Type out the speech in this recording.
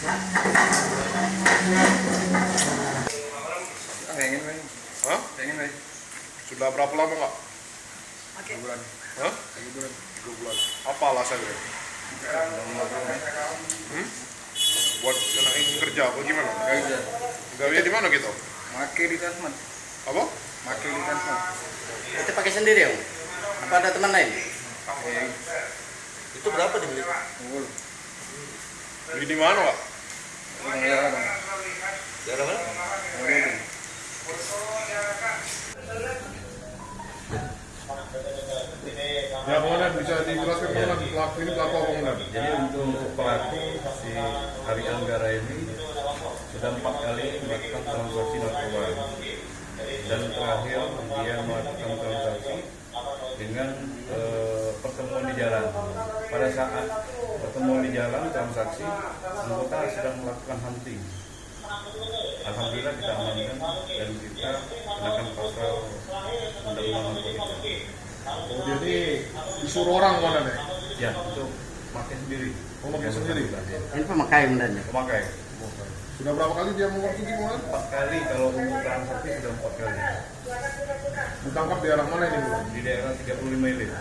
Pengen, Bang. Hah? Pengen, Bang. Sudah berapa lama nggak? 3 bulan. Hah? 3 bulan. 2 bulan. Apa alasannya? Buat anak ingin kerja apa gimana? Kerja. Gawe di mana gitu? Make di Transmart. Apa? Make di Transmart. Itu pakai sendiri ya? Apa ada teman lain? Itu berapa dibeli? Unggul. Beli di mana, Pak? Daerah, Bang. Daerah mana? Unggul. Ya, Komandan, bisa dijelaskan Komandan, pelaku ini pelaku apa, Komandan? Jadi untuk pelaku si Hari Anggara ini sudah 4 kali melakukan transaksi narkoba dan terakhir dia melakukan transaksi dengan pertemuan di jalan. Pada saat pertemuan di jalan transaksi, anggota sedang melakukan hunting. Alhamdulillah kita amankan dan kita kenakan pasal undang-undang narkotika. Oh, jadi disuruh orang, Komandan ya? Ya, untuk pakai sendiri. Oh, pakai sendiri? Ini pemakai benernya. Pemakai. Sudah berapa kali dia mengkonsumsi, Komandan? 4 kali, kalau untuk transaksi sudah 4 kali. Ditangkap di arah mana ini, Komandan? Di daerah 35 Ilir.